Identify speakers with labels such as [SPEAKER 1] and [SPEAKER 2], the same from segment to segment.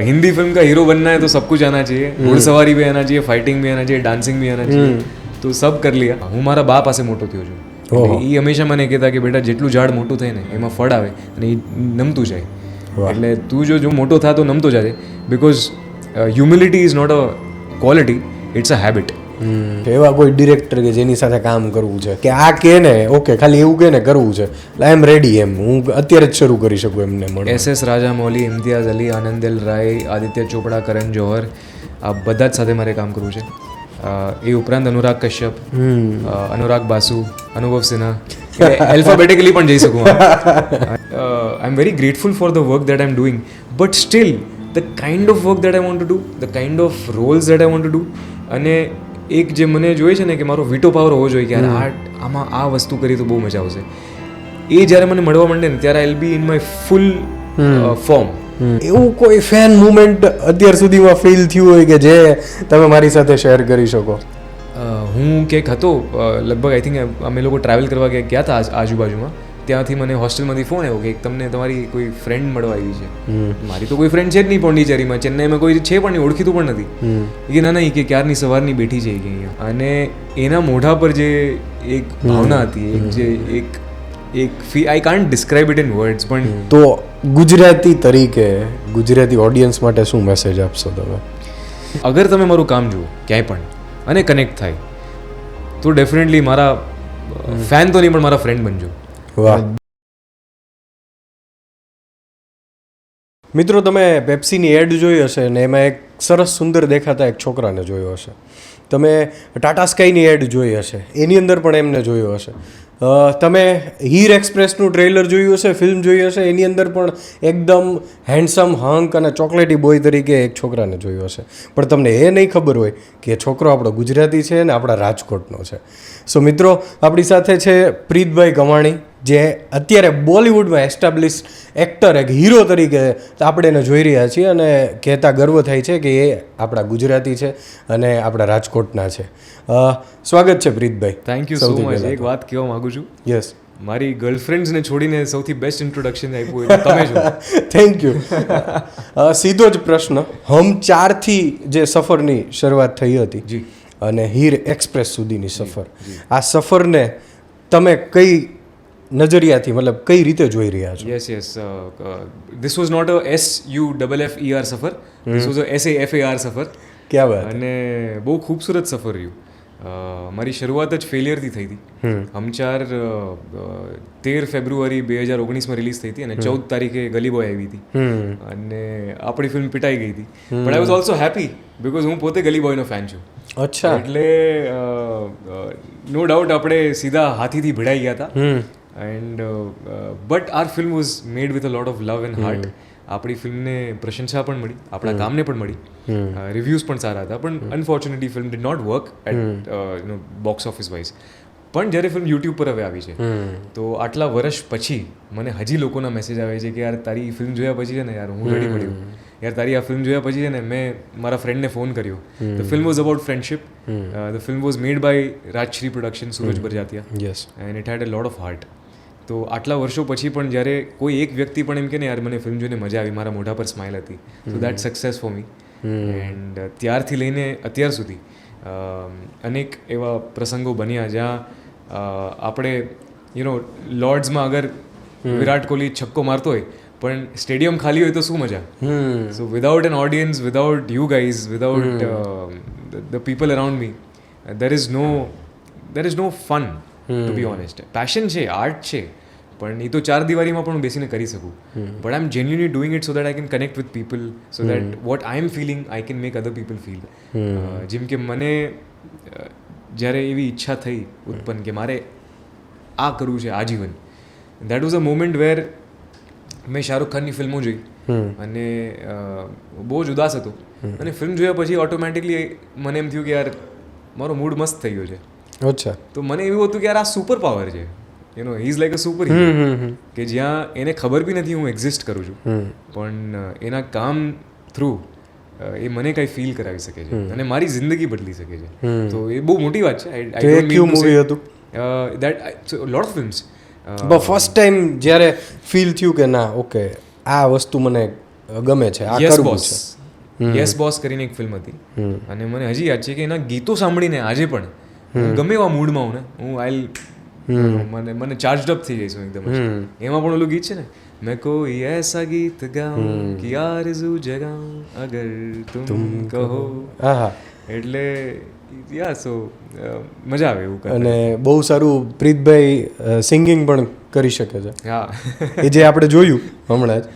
[SPEAKER 1] Hindi film का hero बनना है तो सब कुछ आना चाहिए, घुड़सवारी भी आना चाहिए, फाइटिंग भी आना चाहिए, डांसिंग भी आना चाहिए, તો સબ કરી લિયા. હું મારા બા પાસે મોટો થયો છું. એ હંમેશા મને કહેતા કે બેટા જેટલું ઝાડ મોટું થાય ને એમાં ફળ આવે અને એ નમતું જાય. એટલે તું જો મોટો થા તો નમતો જાય, because humility is not a quality, it's a habit.
[SPEAKER 2] એવા કોઈ ડિરેક્ટર કે જેની સાથે કામ કરવું છે કે આ કે ને ઓકે ખાલી એવું કે ને કરવું છે, આઈ એમ રેડી, એમ હું અત્યારે જ શરૂ કરી શકું એમને મળે?
[SPEAKER 1] SS રાજામૌલી, ઇમ્તિયાઝ અલી, આનંદેલ રાય, આદિત્ય ચોપડા, કરણ જોહર, આ બધા જ સાથે મારે કામ કરવું છે. એ ઉપરાંત અનુરાગ કશ્યપ, અનુરાગ બાસુ, અનુભવ સિન્હા, એલ્ફાબેટિકલી પણ જઈ શકું. I am very grateful for the work that I am doing, but still the kind of work that I want to do, the kind of roles that I want to do, અને એક જે મને જોઈએ છે ને કે મારો veto power હોવો જોઈએ કે યાર આમાં આ વસ્તુ કરી તો બહુ મજા આવશે, એ જ્યારે મને મળવા માંડે ને ત્યારે I will be in my full form.
[SPEAKER 2] એવું કોઈ ફેન મુમેન્ટ અત્યાર સુધીમાં ફીલ થયું હોય કે જે તમે મારી સાથે શેર કરી શકો?
[SPEAKER 1] હું ક્યાંક હતો, લગભગ આઈ થિંક અમે લોકો ટ્રાવેલ કરવા ગયા હતા આજુબાજુમાં, ત્યાંથી મને હોસ્ટેલમાંથી ફોન આવ્યો કે તમને તમારી કોઈ ફ્રેન્ડ મળવા આવી છે. મારી તો કોઈ ફ્રેન્ડ છે જ નહીં પોંડિચેરીમાં, ચેન્નાઈમાં કોઈ છે પણ નહીં, ઓળખીતું પણ નથી. કે ના ના, કે ક્યારની સવારની બેઠી છે કે અહીંયા, અને એના મોઢા પર જે એક ભાવના હતી, એક જે એક I can't describe it in words. પણ
[SPEAKER 2] તો ગુજરાતી તરીકે ગુજરાતી ઓડિયન્સ માટે શું મેસેજ આપશો તમે?
[SPEAKER 1] અગર તમે મારું કામ જુઓ ક્યાંય પણ અને કનેક્ટ થાય તો ડેફિનેટલી મારા ફેન તો નહીં પણ મારા ફ્રેન્ડ બનજો.
[SPEAKER 2] વાહ. મિત્રો, તમે પેપ્સીની એડ જોઈ હશે ને એમાં એક સરસ સુંદર દેખાતા એક છોકરાને જોયો હશે. તમે ટાટા સ્કાયની એડ જોઈ હશે, એની અંદર પણ એમને જોયો હશે. તમે હીર એક્સપ્રેસનું ટ્રેલર જોયું હશે, ફિલ્મ જોઈ હશે, એની અંદર પણ એકદમ હેન્ડસમ હંક અને ચોકલેટી બોય તરીકે એક છોકરાને જોયો હશે. પણ તમને એ નહીં ખબર હોય કે એ છોકરો આપણો ગુજરાતી છે ને આપણા રાજકોટનો છે. સો મિત્રો, આપણી સાથે છે પ્રીતભાઈ કમાણી, જે અત્યારે બોલિવૂડમાં એસ્ટાબ્લિશ એક્ટર, એક હીરો તરીકે આપણે એને જોઈ રહ્યા છીએ અને કહેતા ગર્વ થાય છે કે એ આપણા ગુજરાતી છે અને આપણા રાજકોટના છે. સ્વાગત છે પ્રીતભાઈ.
[SPEAKER 1] Thank you so much. એક વાત કહેવા માગું છું.
[SPEAKER 2] યસ.
[SPEAKER 1] મારી ગર્લફ્રેન્ડ્સને છોડીને સૌથી બેસ્ટ ઇન્ટ્રોડક્શન આપ્યું એ તમે છો.
[SPEAKER 2] Thank you. સીધો જ પ્રશ્ન, હમ 4થી જે સફરની શરૂઆત થઈ હતી
[SPEAKER 1] જી
[SPEAKER 2] અને હીર એક્સપ્રેસ સુધીની સફર, આ સફરને તમે કઈ નજરિયાથી, મતલબ કઈ રીતે જોઈ રહ્યા છો?
[SPEAKER 1] Yes. This was not a SUFFER suffer, this was a SAFAR સફર.
[SPEAKER 2] ક્યાં વાત.
[SPEAKER 1] અને બહુ ખૂબસૂરત સફર રહ્યું. મારી શરૂઆત જ ફેલિયરથી થઈ હતી. હમ 4 13 ફેબ્રુઆરી 2019માં રિલીઝ થઈ હતી અને 14 તારીખે ગલી બોય આવી હતી અને આપણી ફિલ્મ પિટાઈ ગઈ હતી. But I was also happy because હું પોતે ગલી બોયનો ફેન છું.
[SPEAKER 2] અચ્છા.
[SPEAKER 1] એટલે નો ડાઉટ આપણે સીધા હાથીથી ભીડાઈ ગયા હતા. And but our film was made with a lot of love and heart. આપણી ફિલ્મને પ્રશંસા પણ મળી, આપણા કામને પણ મળી, રિવ્યૂઝ પણ સારા હતા. પણ unfortunately film did not work at box office wise. પણ જ્યારે ફિલ્મ યુટ્યુબ પર હવે આવી છે તો આટલા વર્ષ પછી મને હજી લોકોના મેસેજ આવે છે કે યાર તારી ફિલ્મ જોયા પછી છે ને યાર હું રડી પડ્યો, યાર તારી આ ફિલ્મ જોયા પછી છે ને મેં મારા ફ્રેન્ડને ફોન કર્યો. The film was about friendship. The film was made by Rajshri production, Suraj Barjatya.
[SPEAKER 2] Yes.
[SPEAKER 1] And it had a lot of heart. તો આટલા વર્ષો પછી પણ જ્યારે કોઈ એક વ્યક્તિ પણ એમ કે ને યાર મને ફિલ્મ જોઈને મજા આવી, મારા મોઢા પર સ્માઇલ હતી, so that success for me. And ત્યારથી લઈને અત્યાર સુધી અનેક એવા પ્રસંગો બન્યા જ્યાં આપણે લોર્ડ્સમાં અગર વિરાટ કોહલી છક્કો મારતો હોય પણ સ્ટેડિયમ ખાલી હોય તો શું મજા. So without an audience, without you guys, without the people around me, there is no fun. To be honest, passion છે, આર્ટ છે, પણ એ તો 4 દિવારીમાં પણ હું બેસીને કરી શકું. But I am genuinely doing it so that I can connect with people, so that what I am feeling I can make other people feel. જેમ કે મને જ્યારે એવી ઈચ્છા થઈ ઉત્પન્ન કે મારે આ કરવું છે આજીવન, દેટ વોઝ અ મોમેન્ટ વેર મેં શાહરૂખ ખાનની ફિલ્મો જોઈ અને બહુ જ ઉદાસ હતો. અને ફિલ્મ જોયા પછી ઓટોમેટિકલી મને એમ થયું કે યાર મારો મૂડ મસ્ત થઈ ગયો છે.
[SPEAKER 2] અચ્છા.
[SPEAKER 1] તો મને એવું હતું કે યાર આ સુપર પાવર છે, he is like a super hero, કે જ્યાં એને ખબર બી નથી હું એક્ઝિસ્ટ કરું છું, પણ એના કામ થ્રુ એ મને કંઈ ફીલ કરાવી શકે છે અને મારી જિંદગી બદલી શકે છે. તો એ બહુ મોટી વાત છે.
[SPEAKER 2] કયું મૂવી હતું?
[SPEAKER 1] That lot of films.
[SPEAKER 2] First time જ્યારે ફીલ થયું કે ના ઓકે આ વસ્તુ મને ગમે છે, આ
[SPEAKER 1] યસ
[SPEAKER 2] કરવું
[SPEAKER 1] બોસ
[SPEAKER 2] છે.
[SPEAKER 1] યસ બોસ કરીને એક ફિલ્મ હતી અને મને હજી યાદ છે કે એના ગીતો સાંભળીને આજે પણ હું ગમે એવા મૂડમાં હું ને હું મને ચાર્જડ અપ થઈ જઈશું એકદમ જ. એમાં પણ ઓલું ગીત છે ને, મેં કોઈ એસા ગીત ગાઉં કે આરઝુ જગાઉં અગર તુમ કહો.
[SPEAKER 2] હા,
[SPEAKER 1] એટલે યા સો મજા આવે એવું કરે.
[SPEAKER 2] અને બહુ સારું પ્રીતભાઈ સિંગિંગ પણ કરી શકે છે,
[SPEAKER 1] હા,
[SPEAKER 2] એ જે આપણે જોયું હમણાં જ.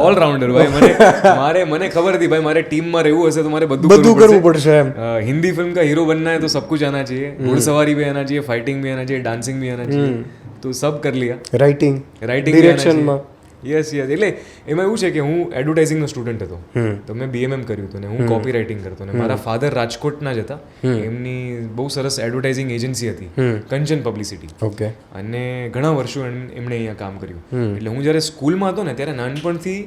[SPEAKER 1] ઓલરાઉન્ડર ભાઈ. મને ખબર હતી ભાઈ મારે ટીમમાં રહેવું હશે તો મારે
[SPEAKER 2] બધું કરવું પડશે એમ.
[SPEAKER 1] हिंदी फिल्म का हीरो बनना है तो सब कुछ आना चाहिए, घुड़सवारी भी आना चाहिए, फाइटिंग भी आना चाहिए, डांसिंग भी आना चाहिए, तो सब कर लिया.
[SPEAKER 2] રાઇટિંગ ડિરેક્શનમાં.
[SPEAKER 1] Yes yes. એટલે એમાં એવું છે કે હું એડવર્ટાઇઝિંગનો સ્ટુડન્ટ હતો, તો મેં BMM કર્યું હતું ને હું કોપી રાઇટિંગ કરતો ને મારા ફાધર રાજકોટના જ હતા. એમની બહુ સરસ એડવર્ટાઇઝિંગ એજન્સી હતી, કંચન પબ્લિસિટી.
[SPEAKER 2] ઓકે.
[SPEAKER 1] અને ઘણા વર્ષો એમણે અહીંયા કામ કર્યું. એટલે હું જ્યારે સ્કૂલમાં હતો ને ત્યારે નાનપણથી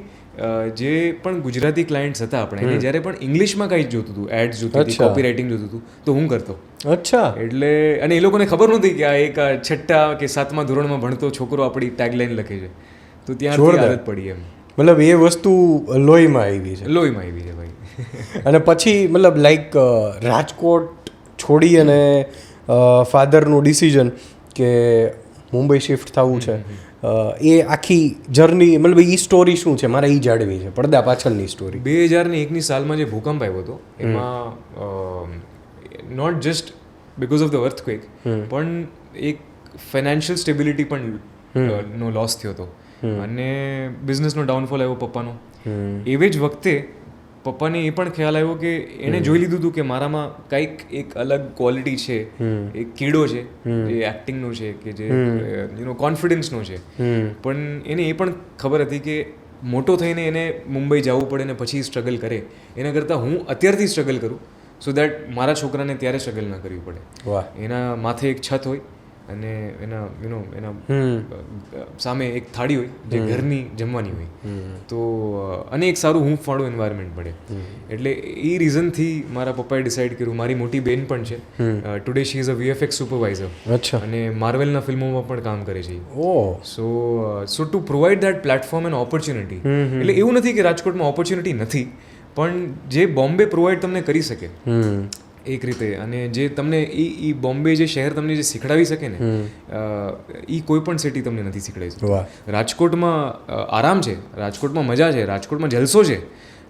[SPEAKER 1] જે પણ ગુજરાતી ક્લાયન્ટ્સ હતા આપણે, એને જ્યારે પણ ઇંગ્લિશમાં કંઈ જોતું હતું, એડ્સ જોતી હતી, કોપી રાઇટિંગ જોતું હતું, તો હું કરતો.
[SPEAKER 2] અચ્છા.
[SPEAKER 1] એટલે અને એ લોકોને ખબર નહોતી કે આ એક 6ઠ્ઠા કે 7મા ધોરણમાં ભણતો છોકરો આપણી ટેગલાઈન લખે છે, તો ત્યારથી આદત પડી એમ.
[SPEAKER 2] મતલબ એ વસ્તુ લોહીમાં આવી છે.
[SPEAKER 1] લોહીમાં આવી છે ભાઈ.
[SPEAKER 2] અને પછી મતલબ લાઈક રાજકોટ છોડી અને ફાધરનું ડિસિઝન કે મુંબઈ શિફ્ટ થવું છે, એ આખી જર્ની મતલબ એ સ્ટોરી શું છે, મારે એ જાણવી છે, પડદા પાછળની સ્ટોરી.
[SPEAKER 1] 2001ની સાલમાં જે ભૂકંપ આવ્યો હતો એમાં not just because of the earthquake પણ એક ફાઇનાન્શિયલ સ્ટેબિલિટી પણ નો લોસ થયો હતો અને બિઝનેસનો ડાઉનફોલ આવ્યો પપ્પાનો. એવી જ વખતે પપ્પાને એ પણ ખ્યાલ આવ્યો કે એણે જોઈ લીધું હતું કે મારામાં કંઈક એક અલગ ક્વોલિટી છે, એક કીડો છે જે એક્ટિંગનો છે, કે જે કોન્ફિડન્સનો છે. પણ એને એ પણ ખબર હતી કે મોટો થઈને એને મુંબઈ જવું પડે ને પછી સ્ટ્રગલ કરે એના કરતાં હું અત્યારથી સ્ટ્રગલ કરું સો દેટ મારા છોકરાને ત્યારે સ્ટ્રગલ ના કરવી પડે.
[SPEAKER 2] વાહ.
[SPEAKER 1] એના માથે એક છત હોય અને એના એના સામે એક થાળી હોય જે ઘરની જમવાની હોય, તો અને એક સારું હૂંફવાળું એન્વાયરમેન્ટ મળે. એટલે એ રીઝનથી મારા પપ્પાએ ડિસાઇડ કર્યું. મારી મોટી બેન પણ છે, today she is a VFX supervisor.
[SPEAKER 2] અચ્છા.
[SPEAKER 1] અને માર્વેલના ફિલ્મોમાં પણ કામ કરે છે.
[SPEAKER 2] ઓહ.
[SPEAKER 1] So to provide that platform and opportunity. એટલે એવું નથી કે રાજકોટમાં ઓપોર્ચ્યુનિટી નથી, પણ જે બોમ્બે પ્રોવાઈડ તમને કરી શકે એક રીતે, અને જે તમને એ બોમ્બે જે શહેર તમને જે શીખડાવી શકે ને, એ કોઈ પણ સિટી તમને નથી શીખડાવી શકતી. રાજકોટમાં આરામ છે, રાજકોટમાં મજા છે, રાજકોટમાં જલસો છે,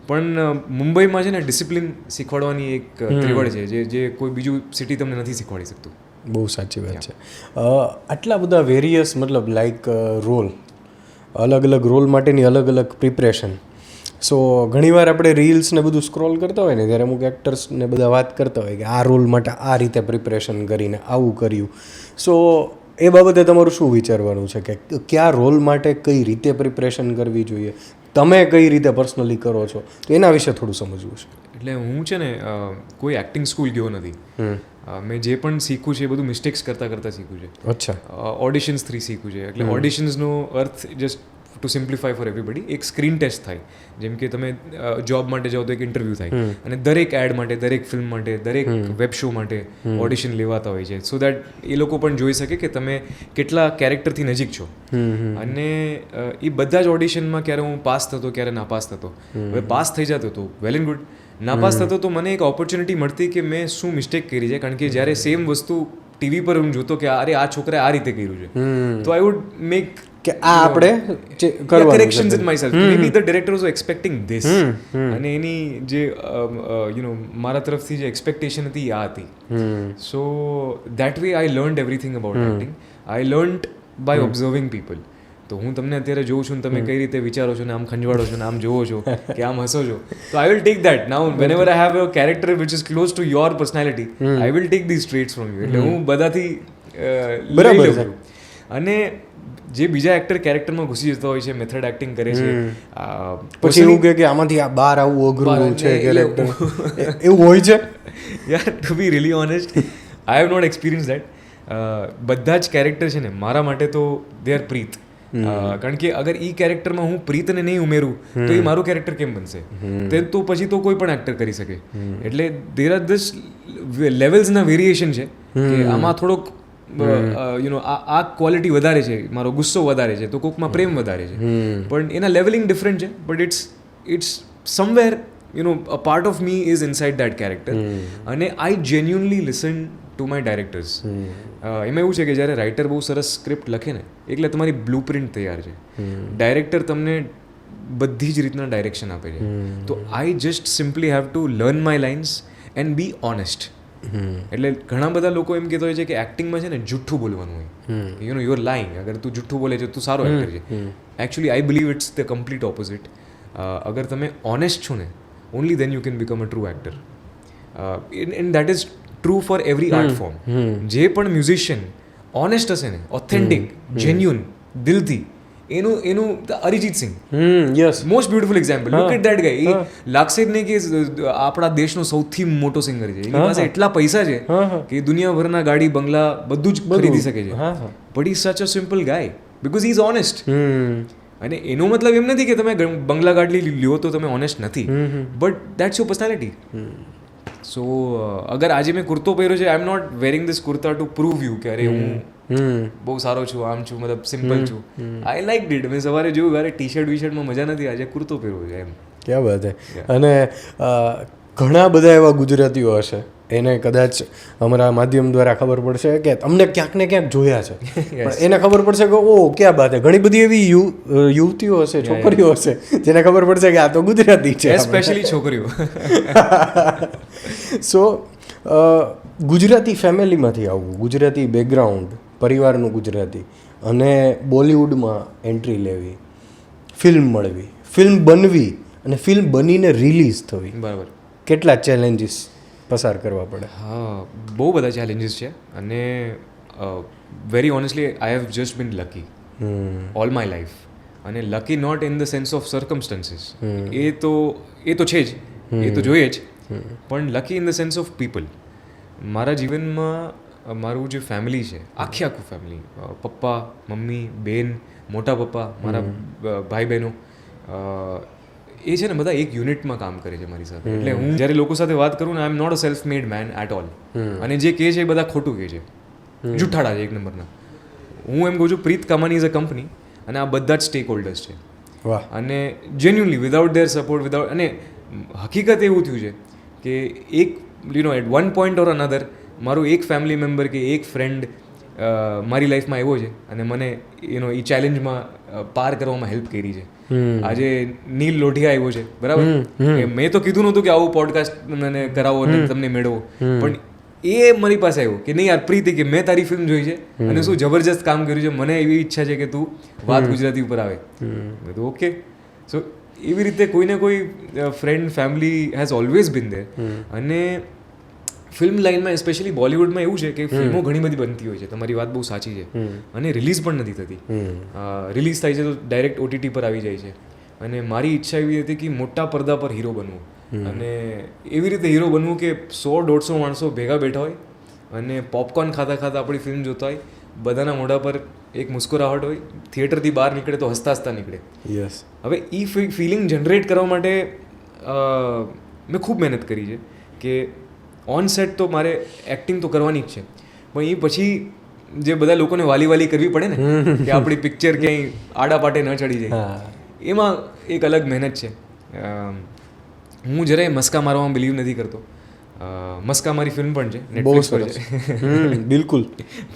[SPEAKER 1] પણ મુંબઈમાં છે ને ડિસિપ્લિન શીખવાડવાની એક ત્રિવડ છે જે કોઈ બીજું સિટી તમને નથી શીખવાડી શકતું.
[SPEAKER 2] બહુ સાચી વાત છે. આટલા બધા વેરિયસ મતલબ લાઈક રોલ, અલગ અલગ રોલ માટેની અલગ અલગ પ્રિપરેશન. સો ઘણીવાર આપણે રીલ્સ ને બધું સ્ક્રોલ કરતા હોય ને ત્યારે અમુક એક્ટર્સને બધા વાત કરતા હોય કે આ રોલ માટે આ રીતે પ્રિપરેશન કરીને આવું કર્યું. સો એ બાબતે તમારું શું વિચારવાનું છે કે કયા રોલ માટે કઈ રીતે પ્રિપરેશન કરવી જોઈએ, તમે કઈ રીતે પર્સનલી કરો છો, તો એના વિશે થોડું સમજવું છે.
[SPEAKER 1] એટલે હું છે ને કોઈ એક્ટિંગ સ્કૂલ ગયો નથી. મેં જે પણ શીખ્યું છે એ બધું મિસ્ટેક્સ કરતાં શીખ્યું છે.
[SPEAKER 2] અચ્છા.
[SPEAKER 1] ઓડિશન્સથી શીખ્યું છે. એટલે ઓડિશન્સનો અર્થ just to simplify for everybody એક સ્ક્રીન ટેસ્ટ થાય. જેમ કે તમે જોબ માટે જાઓ તો એક ઇન્ટરવ્યૂ થાય, અને દરેક એડ માટે, દરેક ફિલ્મ માટે, દરેક વેબ શો માટે ઓડિશન લેવાતા હોય છે, સો દેટ એ લોકો પણ જોઈ શકે કે તમે કેટલા કેરેક્ટરથી નજીક છો. અને એ બધા જ ઓડિશનમાં ક્યારે હું પાસ થતો, ક્યારે નાપાસ થતો. હવે પાસ થઈ જતો તો વેલ એન્ડ ગુડ, નાપાસ થતો તો મને એક ઓપોર્ચ્યુનિટી મળતી કે મેં શું મિસ્ટેક કરી છે. કારણ કે જ્યારે સેમ વસ્તુ ટીવી પર હું જોતો કે અરે આ છોકરાએ આ રીતે કર્યું છે, તો આઈ વુડ મેક
[SPEAKER 2] કે આ આપણે
[SPEAKER 1] corrections in myself. Maybe the director was expecting this. અને એની જે મારા તરફથી જે એક્સપેક્ટેશન હતી આ હતી. સો that way I learned everything about acting. I learned by observing people. તો હું તમને અત્યારે જોઉં છું ને તમે કઈ રીતે વિચારો છો ને આમ ખંજવાળો છો ને આમ જોવો છો કે આમ હસો છો, તો I will take that. Now whenever I have a character which is close to your personality, I will take these traits from you. એટલે હું બધાથી લઈ લઉં છું. અને જે બીજા એક્ટર કેરેક્ટરમાં ઘૂસી જતા હોય છે, મેથડ એક્ટિંગ કરે છે,
[SPEAKER 2] પછી એવું કે આમાંથી આ બહાર આવવું અઘરું છે કેરેક્ટર, એવું હોય છે.
[SPEAKER 1] યાર to be really honest, I have not experience that. બધા જ કેરેક્ટર છે ને મારા માટે તો દે આર પ્રીત. કારણ કે અગર એ કેરેક્ટરમાં હું પ્રીતને નહીં ઉમેરું તો એ મારું કેરેક્ટર કેમ બનશે? તે તો પછી તો કોઈ પણ એક્ટર કરી શકે. એટલે દેર આર ધીસ લેવલ્સના વેરિએશન છે કે આમાં થોડોક આ ક્વોલિટી વધારે છે, મારો ગુસ્સો વધારે છે, તો કોકમાં પ્રેમ વધારે છે, પણ એના લેવલિંગ ડિફરન્ટ છે. But it's somewhere a part of me is inside that character. અને I genuinely listen to my directors. એમાં એવું છે કે જ્યારે રાઇટર બહુ સરસ સ્ક્રિપ્ટ લખે ને એટલે તમારી બ્લુ પ્રિન્ટ તૈયાર છે, ડાયરેક્ટર તમને બધી જ રીતના ડાયરેક્શન આપે છે. તો I just simply have to learn my lines and be honest. એટલે ઘણા બધા લોકો એમ કહેતા હોય છે કે એક્ટિંગમાં છે ને જુઠ્ઠું બોલવાનું હોય, યુ આર લાઇંગ. અગર તું જુઠ્ઠું બોલે છે તું સારો એક્ટર છે. Actually I believe it's the complete opposite. અગર તમે ઓનેસ્ટ છો ને only then you can become a true actor. And that is true for every art form. જે પણ મ્યુઝિશિયન ઓનેસ્ટ હશે ને, ઓથેન્ટિક, જેન્યુન, દિલથી, એનું Arijit Singh most beautiful example. Look at that guy. એ લાગશે જ નહીં કે આપણા દેશનો સૌથી મોટો સિંગર છે, એની પાસે એટલા પૈસા છે કે દુનિયાભરના ગાડી બંગલા બધું જ ખરીદી શકે છે, બટ ઇઝ સચ અ simple guys because he is honest. અને એનો મતલબ એમ નથી કે તમે બંગલા ગાડી લ્યો તો તમે ઓનેસ્ટ નથી, but that's your personality. So અગર આજે મેં કુર્તો પહેર્યો છે, I am not wearing this kurta to prove you કે અરે હું બહુ સારો છું, આમ છું, મતલબ સિમ્પલ છું. I like did. મેં સવારે જોયું અરે ટી શર્ટ વીશર્ટમાં મજા નથી, આજે કુર્તો પહેરવો છે એમ.
[SPEAKER 2] ક્યાં વાત છે. અને ઘણા બધા એવા ગુજરાતીઓ હશે એને કદાચ અમારા માધ્યમ દ્વારા ખબર પડશે કે અમને ક્યાંક ને ક્યાંક જોયા છે, પણ એને ખબર પડશે કે ઓ ક્યાં બાત છે. ઘણી બધી એવી યુવતીઓ હશે, છોકરીઓ હશે જેને ખબર પડશે કે આ તો ગુજરાતી છે,
[SPEAKER 1] સ્પેશિયલી છોકરીઓ.
[SPEAKER 2] સો ગુજરાતી ફેમિલીમાંથી આવવું, ગુજરાતી બેકગ્રાઉન્ડ, પરિવારનું ગુજરાતી, અને બોલિવૂડમાં એન્ટ્રી લેવી, ફિલ્મ મળવી, ફિલ્મ બનવી અને ફિલ્મ બનીને રિલીઝ થવી,
[SPEAKER 1] બરાબર,
[SPEAKER 2] કેટલા ચેલેન્જીસ પસાર કરવા પડે?
[SPEAKER 1] હા, બહુ બધા ચેલેન્જીસ છે. અને very honestly I have just been lucky all my life. અને lucky not in the sense of circumstances, એ તો છે જ, એ તો જોઈએ જ, પણ lucky in the sense of people. મારા જીવનમાં મારું જે ફેમિલી છે, આખું ફેમિલી, પપ્પા, મમ્મી, બેન, મોટા પપ્પા, મારા ભાઈ બહેનો, એ છે ને બધા એક યુનિટમાં કામ કરે છે મારી સાથે. એટલે હું જ્યારે લોકો સાથે વાત કરું ને, I am not a self made man at all. અને જે કહે છે એ બધા ખોટું કહે છે, જુઠ્ઠાડા છે એક નંબરના. હું એમ કહું છું પ્રીત કમાની ઇઝ અ કંપની, અને આ બધા જ સ્ટેક હોલ્ડર્સ છે. અને genuinely without there support, without, અને હકીકત એવું થયું છે કે એક at one point or another મારું એક ફેમિલી મેમ્બર કે એક ફ્રેન્ડ મારી લાઈફમાં આવ્યો છે અને મને એ ચેલેન્જમાં પાર કરવામાં હેલ્પ કરી છે. આજે નીલ લોઢિયા આવ્યો છે, બરાબર. મેં તો કીધું નહોતું કે આવું પોડકાસ્ટ મને કરાવો અને તમને મેળવો, પણ એ મારી પાસે આવ્યો કે નહીં યાર પ્રીતિ, કે મેં તારી ફિલ્મ જોઈ છે અને શું જબરજસ્ત કામ કર્યું છે, મને એવી ઈચ્છા છે કે તું વાત ગુજરાતી ઉપર આવે. મેં તો ઓકે. સો એવી રીતે કોઈને કોઈ friend, family has always been there. અને ફિલ્મ લાઇનમાં સ્પેશિયલી બોલિવૂડમાં એવું છે કે ફિલ્મો ઘણી બધી બનતી હોય છે, તમારી વાત બહુ સાચી છે, અને રિલીઝ પણ નથી થતી. રિલીઝ થાય છે તો ડાયરેક્ટ OTT પર આવી જાય છે. અને મારી ઈચ્છા એવી હતી કે મોટા પડદા પર હીરો બનવું, અને એવી રીતે હીરો બનવું કે 100-150 માણસો ભેગા બેઠા હોય અને પોપકોર્ન ખાતા ખાતા આપણી ફિલ્મ જોતા હોય, બધાના મોઢા પર એક મુસ્કુરાહટ હોય, થિયેટરથી બહાર નીકળે તો હસતા હસતા નીકળે.
[SPEAKER 2] યસ.
[SPEAKER 1] હવે એ ફિલિંગ જનરેટ કરવા માટે મેં ખૂબ મહેનત કરી છે કે ઓન સેટ તો મારે એક્ટિંગ તો કરવાની જ છે, પણ એ પછી જે બધા લોકોને વાલી કરવી પડે ને કે આપણી પિક્ચર ક્યાંય આડા પાટે ન ચડી જાય, એમાં એક અલગ મહેનત છે. હું જરાય મસ્કા મારવામાં બિલીવ નથી કરતો. મસ્કા મારી ફિલ્મ પણ છે, નેટફ્લિક્સ પર છે.
[SPEAKER 2] બિલકુલ.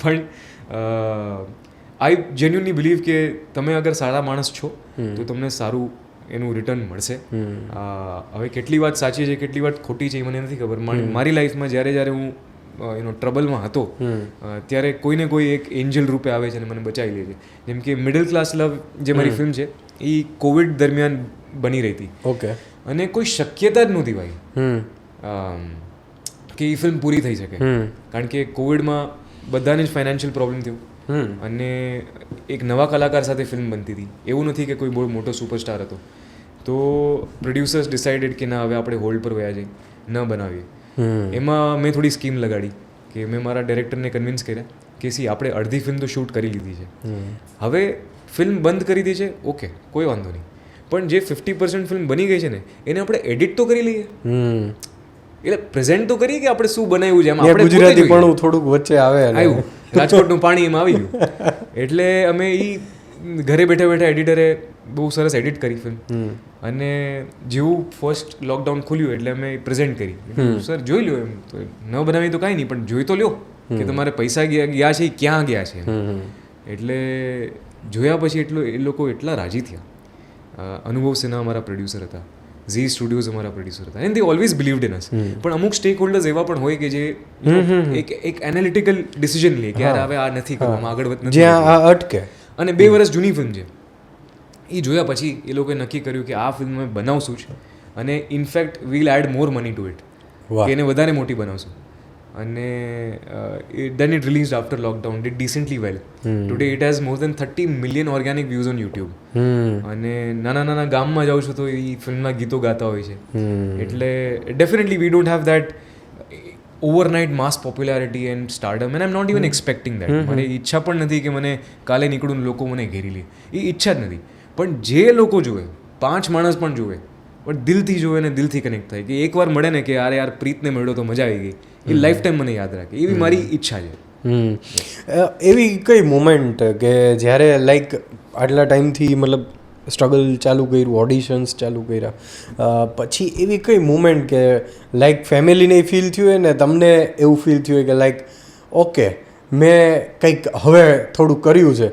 [SPEAKER 1] પણ આઈ જેન્યુઅનલી બિલીવ કે તમે અગર સારા માણસ છો તો તમને સારું એનું રિટર્ન મળશે. હવે કેટલી વાત સાચી છે, કેટલી વાત ખોટી છે એ મને નથી ખબર. મારી લાઈફમાં જ્યારે હું ટ્રબલમાં હતો ત્યારે કોઈને કોઈ એક એન્જલ રૂપે આવે છે અને મને બચાવી લે છે. જેમ કે મિડલ ક્લાસ લવ જે મારી ફિલ્મ છે એ કોવિડ દરમિયાન બની રહી હતી.
[SPEAKER 2] ઓકે.
[SPEAKER 1] અને કોઈ શક્યતા જ નહોતી ભાઈ કે એ ફિલ્મ પૂરી થઈ શકે, કારણ કે કોવિડમાં બધાને જ ફાઇનાન્શિયલ પ્રોબ્લેમ થયો અને એક નવા કલાકાર સાથે ફિલ્મ બનતી હતી. એવું નથી કે કોઈ બહુ મોટો સુપરસ્ટાર હતો. તો પ્રોડ્યુસર્સ ડિસાઇડેડ કે ના હવે આપણે હોલ્ડ પર વયા જઈએ, ન બનાવીએ. એમાં મેં થોડી સ્કીમ લગાડી કે મેં મારા ડાયરેક્ટરને કન્વિન્સ કર્યા કે સી આપણે અડધી ફિલ્મ તો શૂટ કરી લીધી છે, હવે ફિલ્મ બંધ કરી દી છે, ઓકે કોઈ વાંધો નહીં, પણ જે 50% ફિલ્મ બની ગઈ છે ને એને આપણે એડિટ તો કરી લઈએ, એટલે પ્રેઝન્ટ તો કરીએ કે આપણે શું બનાવ્યું છે. એમાં આપણે
[SPEAKER 2] ગુજરાતી પણ થોડુંક વચ્ચે આવ્યું,
[SPEAKER 1] રાજકોટનું પાણી એમાં આવી ગયું. એટલે અમે ઘરે બેઠા બેઠા એડિટરે બહુ સરસ એડિટ કરી ફિલ્મ, અને જેવું ફર્સ્ટ લોકડાઉન ખુલ્યું એટલે અમે પ્રેઝન્ટ કરી, સર જોઈ લો, એમ તો ન બનાવી તો કાંઈ નહીં પણ જોઈ તો લ્યો કે તમારે પૈસા ગયા છે એ ક્યાં ગયા છે. એટલે જોયા પછી એ લોકો એટલા રાજી થયા. અનુભવ સિન્હા અમારા પ્રોડ્યુસર હતા, ઝી સ્ટુડિયોઝ અમારા પ્રોડ્યુસર હતા, and they always believed in us. પણ અમુક સ્ટેક હોલ્ડર્સ એવા પણ હોય કે જે એક એનાલિટિકલ ડિસિઝન લે કે યાર હવે આ નથી કરવામાં, આગળ નથી,
[SPEAKER 2] જ્યાં આ અટકે.
[SPEAKER 1] અને 2 વર્ષ જૂની ફિલ્મ છે. એ જોયા પછી એ લોકોએ નક્કી કર્યું કે આ ફિલ્મ અમે બનાવશું જ, અને in fact we'll add more money to it, કે એને વધારે મોટી બનાવશું. અને then it released after lockdown, did decently well. Today it has more than 30 million organic views on YouTube. અને નાના ગામમાં જાઉં છું તો એ ફિલ્મના ગીતો ગાતા હોય છે. એટલે definitely we don't have that overnight mass popularity and stardom, and I'm not even expecting that. મારી ઈચ્છા પણ નથી કે મને કાલે નીકળું લોકો મને ઘેરી લે, એ ઈચ્છા જ નથી. પણ જે લોકો જોવે, 5 માણસ પણ જોવે, પણ દિલથી જોવે ને દિલથી કનેક્ટ થાય, કે એકવાર મળે ને કે યાર પ્રીતને મળ્યો તો મજા આવી ગઈ, એ લાઈફ ટાઈમ મને યાદ રાખે, એવી મારી ઈચ્છા છે.
[SPEAKER 2] એવી કઈ મોમેન્ટ કે જ્યારે લાઈક આટલા ટાઈમથી મતલબ સ્ટ્રગલ ચાલુ કર્યું, ઓડિશન્સ ચાલુ કર્યા, પછી એવી કઈ મુમેન્ટ કે લાઈક ફેમિલીને ફીલ થયું હોય ને તમને એવું ફીલ થયું હોય કે લાઈક ઓકે મેં કંઈક હવે થોડું કર્યું છે,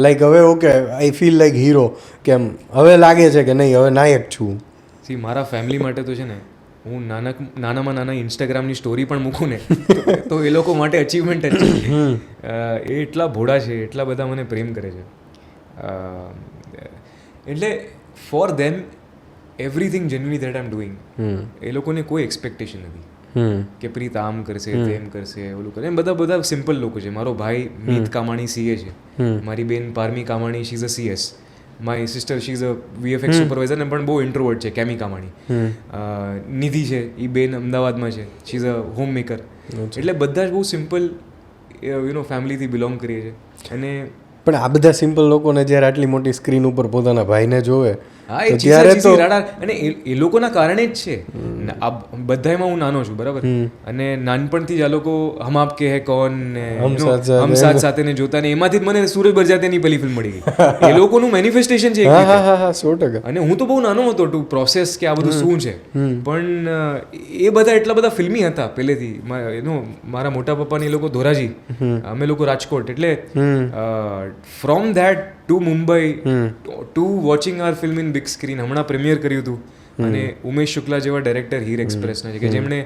[SPEAKER 2] લાઈક હવે okay I feel like hero, કેમ હવે લાગે છે કે નહીં હવે નાયક છું?
[SPEAKER 1] સી મારા ફેમિલી માટે તો છે ને, હું નાનામાં નાના ઇન્સ્ટાગ્રામની સ્ટોરી પણ મૂકું ને તો એ લોકો માટે અચીવમેન્ટ જ છે. એ એટલા ભોળા છે, એટલા બધા મને પ્રેમ કરે છે. એટલે for them everything genuinely that I am doing, એ લોકોને કોઈ એક્સપેક્ટેશન નથી કે પ્રીત આમ કરશે, તેમ કરશે, ઓલું કરે. એમ બધા સિમ્પલ લોકો છે. મારો ભાઈ મીત કામાણી CA છે, મારી બેન Parmi Kamani she is a CS, my sister she is a VFX supervisor ને પણ બહુ ઇન્ટ્રોવર્ટ છે, કેમી કામાણી. નિધિ છે, એ બેન અમદાવાદમાં છે, she is a homemaker. એટલે બધા જ બહુ સિમ્પલ ફેમિલીથી બિલોંગ કરીએ છીએ. અને
[SPEAKER 2] પણ આ બધા સિમ્પલ લોકોને જ્યારે આટલી મોટી સ્ક્રીન ઉપર પોતાના ભાઈને જોવે,
[SPEAKER 1] હા એ ત્યારે તો અને એ લોકોના કારણે જ છે. આ બધામાં હું નાનો છું, બરાબર, અને નાનપણથી જ આ લોકો હમ આપ કે હે કોન ને હમ સાથ સાથે ને જોતા ને એમાંથી જ મને સૂરજ બરજાતિયાની પહેલી ફિલ્મ મળી ગઈ. એ લોકોનું મેનિફેસ્ટેશન છે.
[SPEAKER 2] 100%.
[SPEAKER 1] અને હું તો બહુ નાનો હતો ટુ પ્રોસેસ કે આ બધું શું છે. પણ એ બધા એટલા બધા ફિલ્મી હતા પહેલેથી. મારા મોટા પપ્પાને એ લોકો ધોરાજી, અમે લોકો રાજકોટ. એટલે from that to Mumbai to watching our film in big screen. હમણાં પ્રીમિયર કર્યું હતું, અને ઉમેશ શુક્લા જેવા ડાયરેક્ટર હીર એક્સપ્રેસના છે, કે જેમણે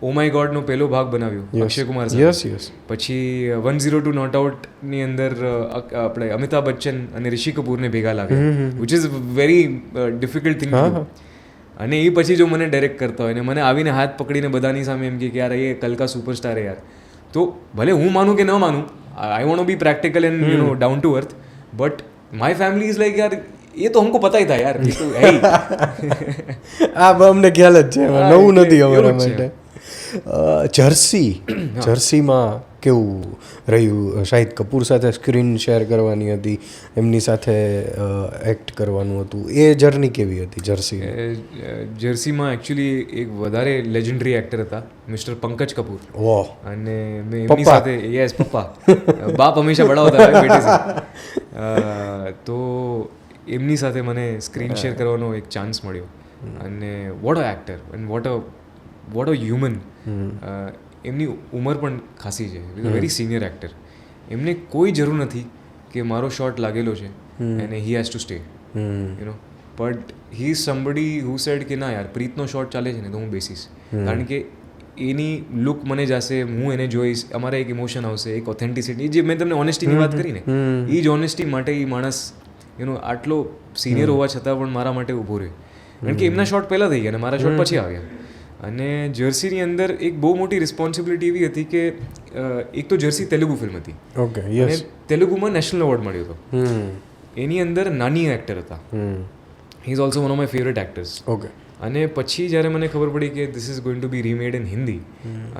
[SPEAKER 1] ઓ માય ગોડનો પહેલો ભાગ બનાવ્યો અક્ષય કુમાર સાથે. પછી 102 નોટ આઉટની અંદર આપણે અમિતાભ બચ્ચન અને ઋષિ કપૂરને ભેગા લાવ્યા, which is very difficult thing to do. અને એ પછી જો મને ડાયરેક્ટ કરતા હોય ને મને આવીને હાથ પકડીને બધાની સામે એમ કે યાર એ કલકા સુપરસ્ટાર યાર, તો ભલે હું માનું કે ન માનું, આઈ want two B practical and down to earth, but my family is like યાર એ તો હમકો પતા હી થા યાર.
[SPEAKER 2] આ અમને ખ્યાલ જ છે, નવું નથી અમારા માટે. જર્સીમાં કેવું રહ્યું? શાહિદ કપૂર સાથે સ્ક્રીન શેર કરવાની હતી, એમની સાથે એક્ટ કરવાનું હતું, એ જર્ની કેવી હતી જર્સી?
[SPEAKER 1] જર્સીમાં એકચ્યુઅલી એક વધારે લેજેન્ડરી એક્ટર હતા, મિસ્ટર પંકજ કપૂર.
[SPEAKER 2] ઓહ.
[SPEAKER 1] અને મેં એમની સાથે, યસ પપ્પા, બાપ હંમેશા બડા હોતા હૈ બેટે સે. તો એમની સાથે મને સ્ક્રીન શેર કરવાનો એક ચાન્સ મળ્યો. અને what a actor and what a human. એમની ઉંમર પણ ખાસી છે, વેરી સિનિયર એક્ટર. એમને કોઈ જરૂર નથી કે મારો શોટ લાગેલો છે અને હી has to stay, but he is somebody who said કે ના યાર પ્રીતનો શોટ ચાલે છે ને તો હું બેસીશ, કારણ કે એની લુક મને જશે, હું એને જોઈશ, અમારા એક ઇમોશન આવશે, એક ઓથેન્ટિસિટી. જે મેં તમને ઓનેસ્ટીની વાત કરી ને, એ જ ઓનેસ્ટી માટે એ માણસ આટલો સિનિયર હોવા છતાં પણ મારા માટે ઊભો રહ્યો, કારણ કે એમના શોટ પહેલાં થઈ ગયા અને મારા શોટ પછી આવ્યા. અને જર્સીની અંદર એક બહુ મોટી રિસ્પોન્સિબિલિટી એવી હતી કે એક તો જર્સી તેલુગુ ફિલ્મ હતી, અને તેલુગુમાં નેશનલ એવોર્ડ મળ્યો હતો. એની અંદર નાની એક્ટર હતા, he is also one of my favourite actors. અને પછી જ્યારે મને ખબર પડી કે this is going to be remade in Hindi,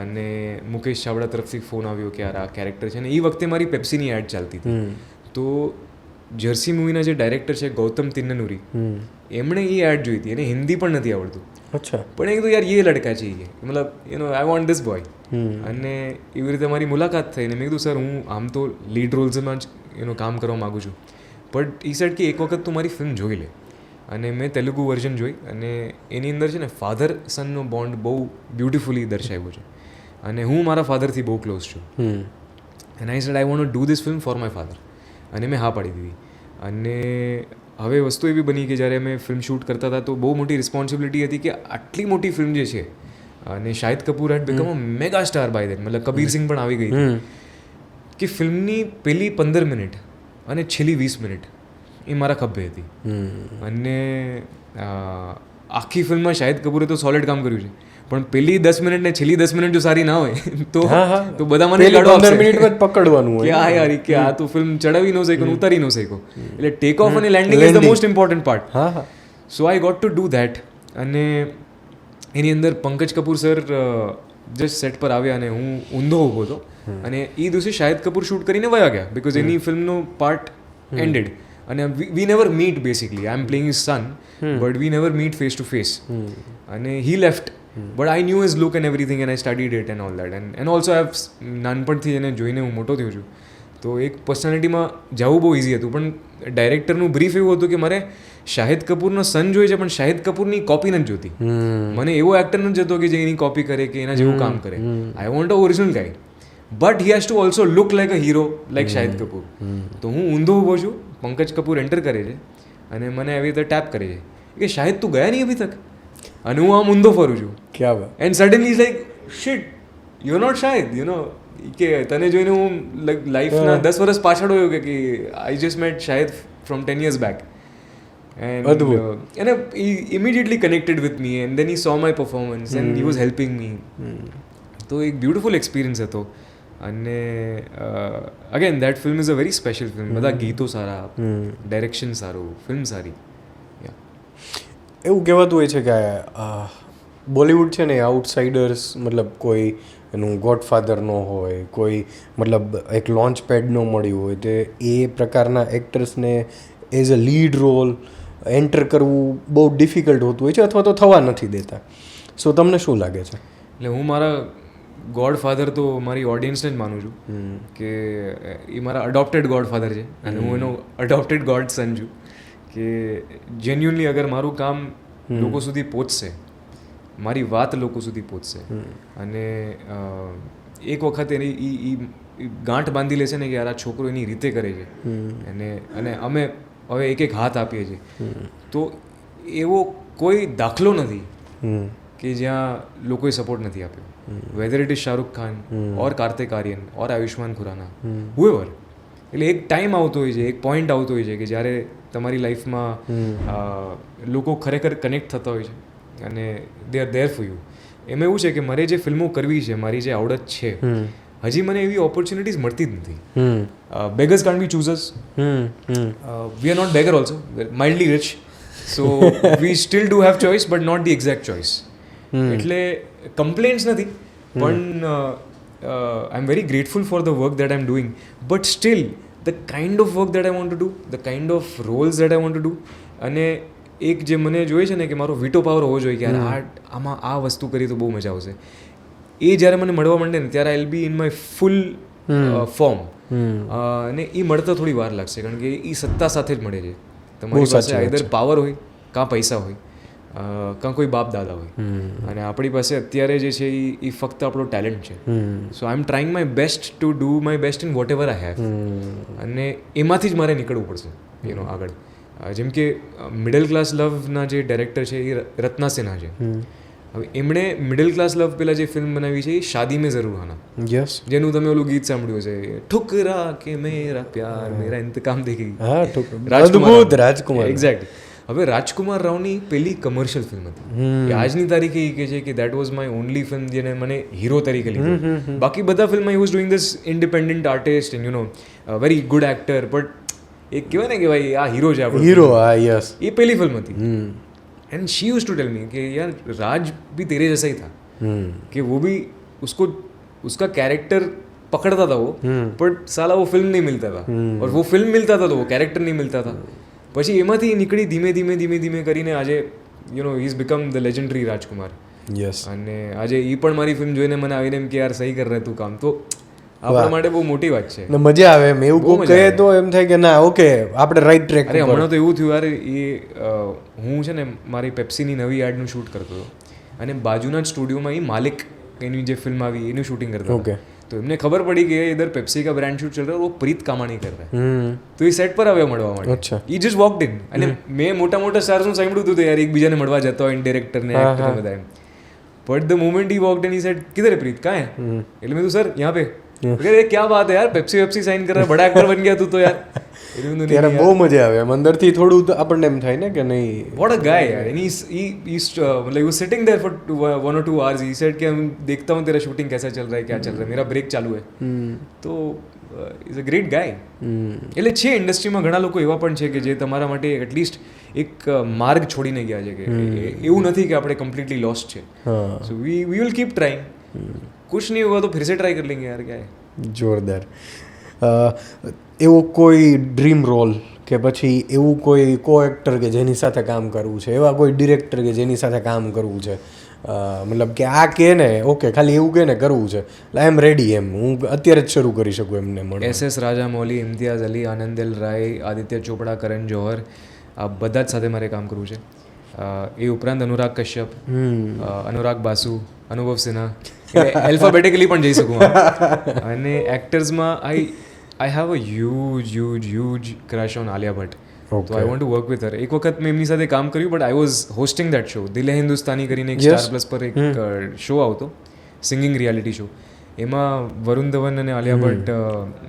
[SPEAKER 1] અને મુકેશ ચાવડા તરફથી ફોન આવ્યો કે યાર આ કેરેક્ટર છે, અને એ વખતે મારી પેપ્સીની એડ ચાલતી હતી. તો જર્સી મૂવીના જે ડાયરેક્ટર છે ગૌતમ તિન્નનુરી, એમણે એ એડ જોઈ હતી, એને હિન્દી પણ નથી આવડતું. પણ એ કીધું યાર એ લડકા છે, મતલબ આઈ વોન્ટ ધીસ બોય. અને એવી રીતે મારી મુલાકાત થઈ, ને મેં કીધું સર હું આમ તો લીડ રોલ્સમાં જ કામ કરવા માગું છું, બટ એ સેડ કે એક વખત તું મારી ફિલ્મ જોઈ લે. અને મેં તેલુગુ વર્ઝન જોઈ અને એની અંદર છે ને ફાધર સનનો બોન્ડ બહુ બ્યુટિફુલી દર્શાવ્યો છે અને હું મારા ફાધરથી બહુ ક્લોઝ છું and I said I want to do this film for my father અને મેં હા પાડી દીધી અને હવે વસ્તુ એવી બની કે જ્યારે અમે ફિલ્મ શૂટ કરતા હતા તો બહુ મોટી રિસ્પોન્સિબિલિટી હતી કે આટલી મોટી ફિલ્મ જે છે અને Shahid Kapoor had become a mega star by that મતલબ કબીર સિંહ પણ આવી ગઈ હતી કે ફિલ્મની પહેલી 15 મિનિટ અને છેલ્લી 20 મિનિટ એ મારા ખભે હતી અને આખી ફિલ્મમાં શાહિદ કપૂરે તો સોલિડ કામ કર્યું છે પણ પહેલી 10 મિનિટ ને છેલ્લી 10 મિનિટ જો સારી ના હોય તો બધા મને ગાડો આપશે
[SPEAKER 2] 15 મિનિટમાં જ પકડવાનું
[SPEAKER 1] કે આ યાર કે આ તો ફિલ્મ ચડાવી ન શક્યો ઉતારી ન શક્યો એટલે ટેક ઓફ અને landing is the most important part so I got to do that અને એની અંદર Pankaj Kapoor sir just set પર આવ્યા અને હું ઊંધો ઊભો હતો અને એ દિવસે શાહિદ કપૂર શૂટ કરીને વયા ગયા બિકોઝ એની ફિલ્મનો પાર્ટ એન્ડેડ અને we never meet basically I am playing his son but we never meet face to face અને he left but I knew his look and everything and I studied it and all that and also I have નાનપણથી એને જોઈને હું મોટો થયો છું તો એક પર્સનાલિટીમાં જવું બહુ ઇઝી હતું પણ ડાયરેક્ટરનું બ્રીફ એવું હતું કે મારે શાહિદ કપૂરનો સન જોઈએ છે પણ શાહિદ કપૂરની કોપી નથી જોતી મને એવો એક્ટર નથી જતો કે જે એની કોપી કરે કે એના જેવું કામ કરે I want a original guy but he has to also look like a hero like Shahid Kapoor તો હું ઊંધો ઊભો છું પંકજ કપૂર એન્ટર કરે છે અને મને આવી રીતે ટેપ કરે છે કે શાહિદ તું ગયા નહીં અભી તક અને હું આમ ઊંધો ફરું છું
[SPEAKER 2] ક્યાં વાત
[SPEAKER 1] and suddenly is like shit you not Shahid you know કે તને જોઈને હું લાઈફના 10 વર્ષ પાછળ હોયો કે I just met Shahid from 10 years back and અને immediately connected with me and then he saw my performance and he was helping me તો એક બ્યુટિફુલ એક્સપિરિયન્સ હતો અને again that film is a very special film બધા ગીતો સારા direction સારું film સારી
[SPEAKER 2] એવું કહેવાતું હોય છે કે બોલિવૂડ છે ને આઉટસાઇડર્સ મતલબ કોઈ એનું ગોડફાધર ન હોય કોઈ મતલબ એક લોન્ચ પેડ ન મળ્યું હોય તો એ પ્રકારના એક્ટર્સને as a lead role enter કરવું બહુ ડિફિકલ્ટ હોતું હોય છે અથવા તો થવા નથી દેતા સો તમને શું લાગે છે
[SPEAKER 1] એટલે હું મારા ગોડફાધર તો મારી ઓડિયન્સને જ માનું છું કે એ મારા અડોપ્ટેડ ગોડફાધર છે અને હું એનો અડોપ્ટેડ ગોડ સન છું કે જેન્યુઅનલી અગર મારું કામ લોકો સુધી પહોંચશે મારી વાત લોકો સુધી પહોંચશે અને એક વખત એની ગાંઠ બાંધી લેશે ને કે યાર આ છોકરો એની રીતે કરે છે અને અમે હવે એક હાથ આપીએ છીએ તો એવો કોઈ દાખલો નથી કે જ્યાં લોકોએ સપોર્ટ નથી આપ્યો whether it is Shahrukh Khan or Kartik Aaryan or Ayushmann Khurrana however એટલે એક ટાઈમ આવતો હોય છે એક પોઈન્ટ આવતો હોય છે કે જ્યારે તમારી લાઈફમાં લોકો ખરેખર કનેક્ટ થતા હોય છે અને they are there for you એમાં એવું છે કે મારે જે ફિલ્મો કરવી છે મારી જે આવડત છે હજી મને એવી ઓપોર્ચ્યુનિટીઝ મળતી જ નથી beggars can't be choosers we are not beggar also mildly rich so we still do have choice but not the exact choice એટલે કમ્પ્લેન્ટ્સ નથી પણ I am very grateful for the work that I am doing but still the kind of work that I want to do the kind of roles that I want to do અને એક જે મને જોઈએ છે ને કે મારો veto power હોવો જોઈએ કે યાર આમાં આ વસ્તુ કરી તો બહુ મજા આવશે એ જ્યારે મને મળવા માંડે ને ત્યારે I will be in my full form અને એ મળતા થોડી વાર લાગશે કારણ કે એ સત્તા સાથે જ મળે છે તમારી પાસે આઈધર પાવર હોય કાં પૈસા હોય કાં કોઈ બાપ દાદા હોય અને આપણી પાસે અત્યારે જે છે એ ફક્ત આપણો ટેલેન્ટ છે so I am trying my best to do my best in whatever I have અને એમાંથી જ મારે નીકળવું પડશે એનો આગળ જેમ કે મિડલ ક્લાસ લવના જે ડાયરેક્ટર છે એ રત્ના સિન્હા છે હવે એમણે મિડલ ક્લાસ લવ પેલા જે ફિલ્મ બનાવી છે એ શાદી મેં જરૂર આના
[SPEAKER 2] યસ
[SPEAKER 1] જેનું તમે ઓલું ગીત સાંભળ્યું છે ઠુકરા કે મેરા પ્યાર મેરા ઇંતકામ દેખી
[SPEAKER 2] રાજકુમાર
[SPEAKER 1] એક્ઝેક્ટ હવે રાજકુમાર રાવની પહેલી કમર્શિયલ ફિલ્મ હતી આજની તારીખે એ કહે છે કે that was my only film જેને મને હીરો તરીકે લીધો બાકી બધા ફિલ્મમાં he was doing this independent artist and you know very good actor but એક કહેવાય ને કે ભાઈ આ હીરો છે આપણો
[SPEAKER 2] હીરો યસ
[SPEAKER 1] એ પહેલી ફિલ્મ હતી and she used to tell me कि यार राज भी तेरे जैसा ही था कि वो भी उसको उसका कैरेक्टर पकड़ता था वो बट साला वो फिल्म नहीं मिलता था और वो फिल्म मिलता था तो वो कैरेक्टर नहीं मिलता था પછી એમાંથી નીકળી ધીમે ધીમે ધીમે ધીમે કરીને આજે you know he is become the legendary Rajkumar
[SPEAKER 2] yes
[SPEAKER 1] અને આજે એ પણ મારી ફિલ્મ જોઈને મને આવીને એમ કે યાર સહી કર રહે તું કામ તો આપણા માટે બહુ મોટી વાત છે.
[SPEAKER 2] ને મજા આવે એમ એવું કોઈ કહે તો એમ થાય કે ના ઓકે આપણે રાઈટ ટ્રેક.
[SPEAKER 1] અરે હમણાં તો એવું થયું યાર, હું છે ને મારી પેપ્સીની નવી એડનું શૂટ કરતો હતો અને બાજુના જ સ્ટુડિયોમાં એ માલિક એની જે ફિલ્મ આવી એનું શૂટિંગ કરતો હતો. તો એમને ખબર પડી કે ઇધર પેપ્સી કા બ્રાન્ડ શૂટ ચલ રહા है, वो प्रीत कामाणी कर रहा है. तो એ સેટ પર આવ્યો મળવા માટે. ઈ જસ્ટ વોકડ ઇન અને મેં મોટા મોટા સ્ટાર્સનું સાંભળ્યું હતું યાર એકબીજાને મળવા જતા હોય ડિરેક્ટર ને એક્ટર ને બધા એમ. But the moment he walked in, he said કિધર है प्रीत, कहाँ है? એટલે મેં તો સર यहाँ पे. अरे क्या बात है यार, पेप्सी वेप्सी साइन कर रहा है, बड़ा एक्टर बन गया तू तो यार.
[SPEAKER 2] ત્યારે બહુ મજા આવે એમ અંદરથી થોડું આપણને એમ થાય ને કે નહીં
[SPEAKER 1] व्हाट अ गाय यार. एंड ही मतलब he was sitting there for 1 or 2 hours. He said कि मैं देखता हूँ तेरा शूटिंग कैसा चल रहा है, क्या चल रहा है, मेरा ब्रेक चालू है. तो ઇઝ અ ગ્રેટ ગાય. એટલે છે ઇન્ડસ્ટ્રીમાં ઘણા લોકો એવા પણ છે કે જે તમારા માટે એટલીસ્ટ એક માર્ગ છોડીને ગયા છે કે એવું નથી કે આપણે કમ્પ્લીટલી લોસ્ટ છે. સો વી વિલ કીપ ટ્રાઇંગ. कुछ नहीं होगा तो फिर से ट्राई कर लेंगे यार, क्या है.
[SPEAKER 2] જોરદાર. એવો કોઈ ડ્રીમ રોલ કે પછી એવું કોઈ કો એક્ટર કે જેની સાથે કામ કરવું છે, એવા કોઈ ડિરેક્ટર કે જેની સાથે કામ કરવું છે, મતલબ કે આ કે ને ઓકે ખાલી એવું કે ને કરવું છે આઈ એમ રેડી એમ હું અત્યારે જ શરૂ કરી શકું એમને મળે.
[SPEAKER 1] SS રાજામૌલી, ઇમ્તિયાઝ અલી, આનંદ એલ રાય, આદિત્ય ચોપડા, કરણ જોહર, આ બધા જ સાથે મારે કામ કરવું છે. એ ઉપરાંત અનુરાગ કશ્યપ, અનુરાગ બાસુ, અનુભવ સિન્હા, એલ્ફાબેટિકલી પણ જઈ શકું. અને એક્ટર્સમાં I have a huge crush on Alia Bhatt. તો I want to work with her. એક વખત મેં એમની સાથે કામ કર્યું, but I was hosting that show. Dil Hai Hindustani કરીને એક સ્ટાર પ્લસ પર એક શો આવતો, સિંગિંગ રિયાલિટી શો. એમાં વરુણ ધવન અને આલિયા ભટ્ટ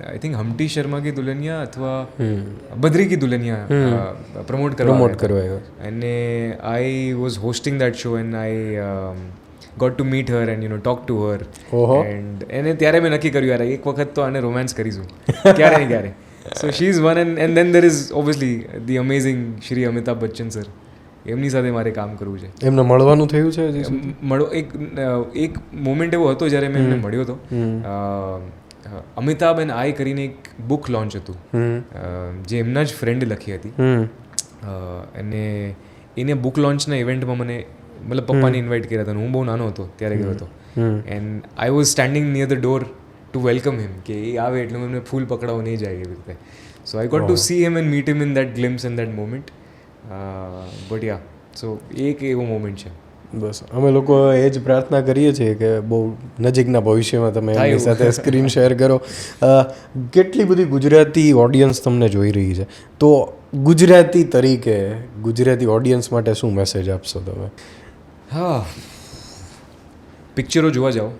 [SPEAKER 1] આઈ થિંક હમ્ટી શર્મા કી દુલ્હનિયા અથવા બદ્રી કી દુલ્હનિયા પ્રમોટ કરવા. અને I was hosting that show and I got to meet her and talk to her. And એને ત્યારે મેં નક્કી કર્યું યાર એક વખત તો આને રોમાન્સ કરીશું ક્યારે ને ક્યારે. So she is one and then there is obviously the amazing Shri Amitabh Bachchan sir. એમની સાથે મારે કામ કરવું છે.
[SPEAKER 2] એમને મળવાનું થયું છે?
[SPEAKER 1] એક મોમેન્ટ એવો હતો જ્યારે મેં એમને મળ્યો હતો. અમિતાભ એન્ડ આઈ કરીને એક બુક લોન્ચ હતું જે એમના જ ફ્રેન્ડ લખી હતી. અને એને બુક લોન્ચના ઇવેન્ટમાં મને મતલબ પપ્પાને ઇન્વાઇટ કર્યા હતા. હું બહુ નાનો હતો ત્યારે ગયો હતો. And I was standing near the door to welcome him કે એ આવે એટલે એમને ફૂલ પકડાવો નહીં જાય એવી રીતે. So I got to see him and meet him in that glimpse and that moment. But ya so એક એવો મોમેન્ટ છે.
[SPEAKER 2] બસ અમે લોકો એ જ પ્રાર્થના કરીએ છીએ કે બહુ નજીકના ભવિષ્યમાં તમે એમની સાથે સ્ક્રીન શેર કરો. કેટલી બધી ગુજરાતી ઓડિયન્સ તમને જોઈ રહી છે, તો ગુજરાતી તરીકે ગુજરાતી ઓડિયન્સ માટે શું મેસેજ આપશો તમે?
[SPEAKER 1] હા, પિક્ચરો જોવા જાઓ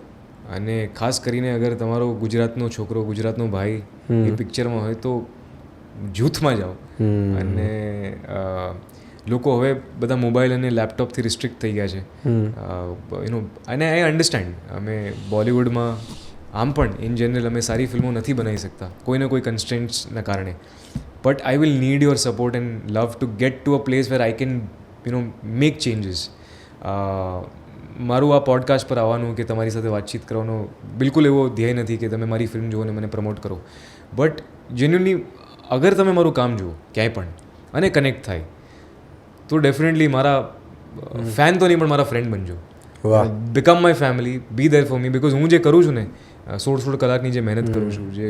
[SPEAKER 1] અને ખાસ કરીને અગર તમારો ગુજરાતનો છોકરો, ગુજરાતનો ભાઈ એ પિક્ચરમાં હોય તો જૂથમાં જાઓ. અને લોકો હવે બધા મોબાઈલ અને લેપટોપથી રિસ્ટ્રિક્ટ થઈ ગયા છે. અને આઈ અન્ડરસ્ટેન્ડ, અમે બોલિવૂડમાં આમ પણ ઇન જનરલ અમે સારી ફિલ્મો નથી બનાવી શકતા કોઈને કોઈ કન્સ્ટ્રેન્ટ્સના કારણે. But I will need your support and love to gate to a place where I can make changes. મારું આ પોડકાસ્ટ પર આવવાનું કે તમારી સાથે વાતચીત કરવાનો બિલકુલ એવો ધ્યેય નથી કે તમે મારી ફિલ્મ જુઓ અને મને પ્રમોટ કરો. બટ જેન્યુઅલી અગર તમે મારું કામ જુઓ ક્યાંય પણ અને કનેક્ટ થાય તો ડેફિનેટલી મારા ફેન તો નહીં પણ મારા ફ્રેન્ડ બનજો. Become my family, be there for me. Because હું જે કરું છું ને 16 કલાકની જે મહેનત કરું છું, જે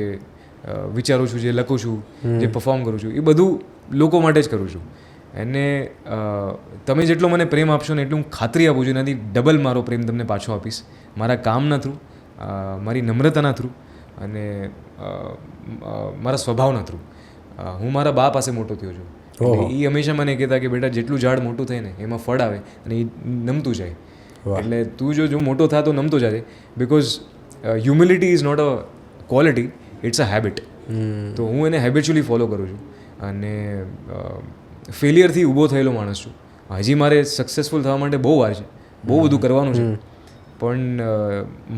[SPEAKER 1] વિચારું છું, જે લખું છું, જે પરફોર્મ કરું છું, એ બધું લોકો માટે જ કરું છું. અને તમે જેટલો મને પ્રેમ આપશો ને એટલું હું ખાતરી આપું છું એનાથી ડબલ મારો પ્રેમ તમને પાછો આપીશ મારા કામના થ્રુ, મારી નમ્રતાના થ્રુ અને મારા સ્વભાવના થ્રુ. હું મારા બા પાસે મોટો થયો છું. એ હંમેશા મને કહેતા કે બેટા જેટલું ઝાડ મોટું થાય ને એમાં ફળ આવે અને એ નમતું જાય. એટલે તું જો મોટો થાય તો નમતો જાય. Because humility is not a quality, it's a habit. તો હું એને હેબિચ્યુઅલી ફોલો કરું છું. અને ફેલિયરથી ઊભો થયેલો માણસ છું. હજી મારે સક્સેસફુલ થવા માટે બહુ વાર છે, બહુ બધું કરવાનું છે. પણ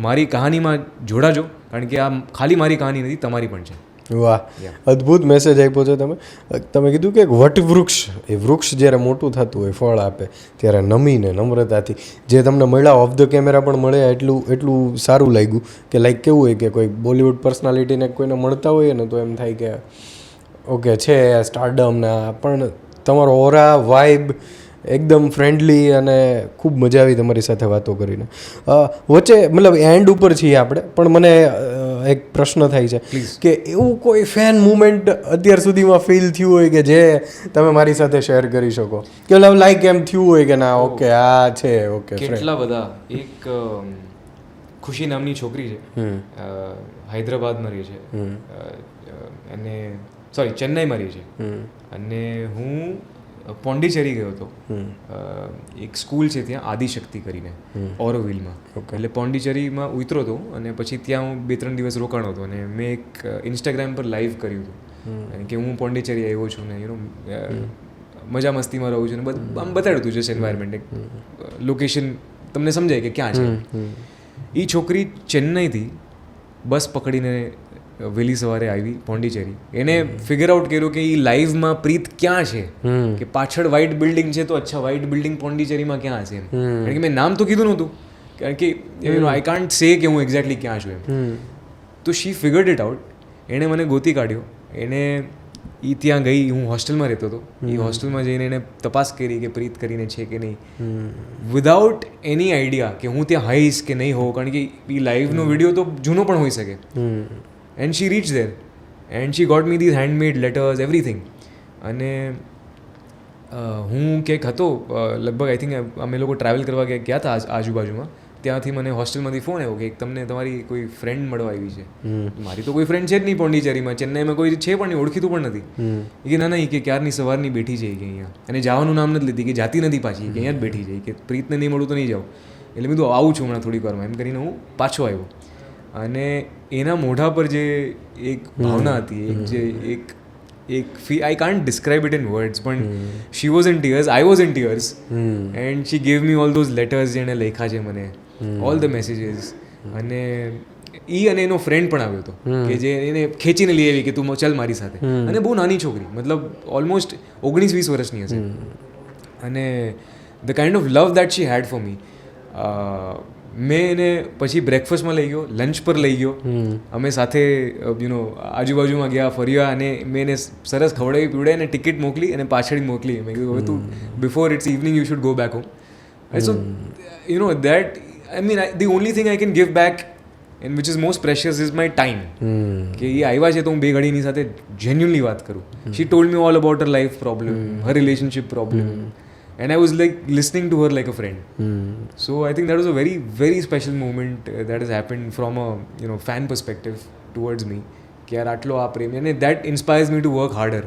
[SPEAKER 1] મારી કહાનીમાં જોડાજો, કારણ કે આ ખાલી મારી કહાની નથી, તમારી પણ છે.
[SPEAKER 2] વાહ, અદ્ભુત મેસેજ આપ્યો છે તમે. તમે કીધું કે વટવૃક્ષ, એ વૃક્ષ જ્યારે મોટું થતું હોય, ફળ આપે, ત્યારે નમીને નમ્રતાથી જે તમને મળ્યા ઓફ ધ કેમેરા પણ મળ્યા, એટલું સારું લાગ્યું. કે લાઈક કેવું હોય કે કોઈ બોલિવૂડ પર્સનાલિટીને કોઈને મળતા હોઈએ ને તો એમ થાય કે ઓકે છે સ્ટારડમના, પણ તમારો ઓરા, વાઇબ એકદમ ફ્રેન્ડલી અને ખૂબ મજા આવી તમારી સાથે વાતો કરીને. વચ્ચે મતલબ એન્ડ ઉપર છીએ આપણે, પણ મને એક પ્રશ્ન થાય છે
[SPEAKER 1] Please.
[SPEAKER 2] કે એવું કોઈ ફેન મુમેન્ટ અત્યાર સુધીમાં ફીલ થયું હોય કે જે તમે મારી સાથે શેર કરી શકો કે લાઈક એમ થયું હોય કે ના ઓકે આ છે ઓકે
[SPEAKER 1] કેટલા બધા. એક ખુશી નામની છોકરી છે, હૈદરાબાદમાં રહે છે, અને સોરી ચેન્નાઈમાં રહે છે, અને હું પોંડિચેરી ગયો હતો. એક સ્કૂલ છે ત્યાં આદિશક્તિ કરીને ઓરોવિલમાં. એટલે પોંડિચેરીમાં ઉતરો હતો અને પછી ત્યાં હું 2-3 દિવસ રોકાણો હતો અને મેં એક ઇન્સ્ટાગ્રામ પર લાઈવ કર્યું હતું કે હું પોંડિચેરી આવ્યો છું ને મજા મસ્તીમાં રહું છું ને આમ બતાડ્યું હતું જસ્ટ એન્વાયરમેન્ટ, એક લોકેશન તમને સમજાય કે ક્યાં છે. એ છોકરી ચેન્નઈથી બસ પકડીને વહેલી સવારે આવી પોંડિચેરી. એને ફિગર આઉટ કર્યું કે એ લાઈવમાં પ્રીત ક્યાં છે, કે પાછળ વ્હાઇટ બિલ્ડિંગ છે તો અચ્છા વ્હાઇટ બિલ્ડિંગ પોંડિચેરીમાં ક્યાં છે એમ. કારણ કે મેં નામ તો કીધું નહોતું, કારણ કે આઈ કાન્ટ સે કે હું એક્ઝેક્ટલી ક્યાં છું એમ. તો શી ફિગર્ડ ઇટ આઉટ. એણે મને ગોતી કાઢ્યો. એને એ ત્યાં ગઈ, હું હોસ્ટેલમાં રહેતો હતો, એ હોસ્ટેલમાં જઈને એને તપાસ કરી કે પ્રીત કરીને છે કે નહીં, વિધાઉટ એની આઈડિયા કે હું ત્યાં હઈશ કે નહીં હોઉં, કારણ કે એ લાઈવનો વિડીયો તો જૂનો પણ હોઈ શકે. And she reach there and she got me these handmade letters everything. અને હું ક્યાંક હતો, લગભગ આઈ થિંક અમે લોકો ટ્રાવેલ કરવા ગયા હતા આજુબાજુમાં. ત્યાંથી મને હોસ્ટેલમાંથી ફોન આવ્યો કે તમને તમારી કોઈ ફ્રેન્ડ મળવા આવી છે. મારી તો કોઈ ફ્રેન્ડ છે જ નહીં પોંડિચેરીમાં, ચેન્નાઈમાં કોઈ છે પણ નહીં, ઓળખીતું પણ નથી. કે ના કે ક્યારની સવારની બેઠી છે કે અહીંયા, અને જવાનું નામ નથી લીધી, કે જાતી નથી પાછી, કે અહીંયા જ બેઠી છે, કે પ્રીતને નહીં મળું તો નહીં જાઉં. એટલે મેં કીધું આવું છું હમણાં થોડીક વારમાં, એમ કરીને હું પાછો આવ્યો. અને એના મોઢા પર જે એક ભાવના હતી, એક જે એક I can't describe it in words, પણ she was in tears, I was in tears, and she gave me all those letters જેણે લખ્યા છે મને, ઓલ ધ મેસેજીસ. અને અને એનો ફ્રેન્ડ પણ આવ્યો હતો કે જે એને ખેંચીને લઈ આવી કે તું ચાલ મારી સાથે. અને બહુ નાની છોકરી, મતલબ ઓલમોસ્ટ 19-20 વર્ષની હશે. અને the kind of love that she had for me, મેં એને પછી બ્રેકફાસ્ટમાં લઈ ગયો, લંચ પર લઈ ગયો, અમે સાથે આજુબાજુમાં ગયા, ફર્યા, અને મેં એને સરસ ખવડાવી પીવડાવી અને ટિકિટ મોકલી અને પાછળ મોકલી. મેં કીધું હવે તું before it's evening you should go back home. So that I mean, the only thing I can give back and which is most precious is my time. કે એ આવ્યા છે તો હું 2 ઘડીની સાથે genuinely વાત કરું. She told me all about her life problem, her relationship problem, and I was like listening to her like a friend. So I think that was a very, very special moment that has happened from a fan perspective towards me. કે યાર આટલો આ પ્રેમ, અને that inspires me to work harder.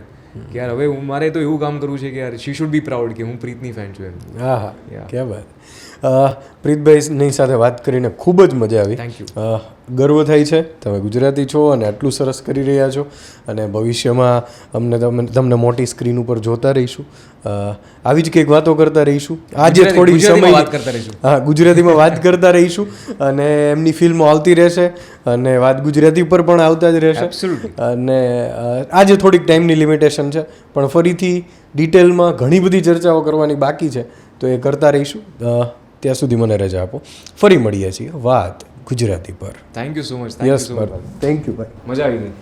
[SPEAKER 1] કે યાર હવે મારે તો એવું કામ કરવું છે કે યાર she should be proud કે હું પ્રીતની ફેન છું એમ.
[SPEAKER 2] હા હા, ક્યાં વાત. પ્રીતભાઈની સાથે વાત કરીને ખૂબ જ મજા આવી.
[SPEAKER 1] Thank you.
[SPEAKER 2] ગર્વ થાય છે, તમે ગુજરાતી છો અને આટલું સરસ કરી રહ્યા છો, અને ભવિષ્યમાં તમને મોટી સ્ક્રીન ઉપર જોતા રહીશું. આવી જ કંઈક વાતો કરતા રહીશું. આજે થોડી સમય
[SPEAKER 1] વાત કરતા રહીશું.
[SPEAKER 2] હા, ગુજરાતીમાં વાત કરતા રહીશું, અને એમની ફિલ્મો આવતી રહેશે, અને વાત ગુજરાતી પર પણ આવતા જ રહેશે. અને આજે થોડીક ટાઈમની લિમિટેશન છે, પણ ફરીથી ડિટેલમાં ઘણી બધી ચર્ચાઓ કરવાની બાકી છે, તો એ કરતા રહીશું. ત્યાં સુધી મને રજા આપો. ફરી મળીએ છીએ વાત ગુજરાતી પર.
[SPEAKER 1] Thank you so much.
[SPEAKER 2] Yes, thank you ભાઈ,
[SPEAKER 1] મજા આવી ગઈ.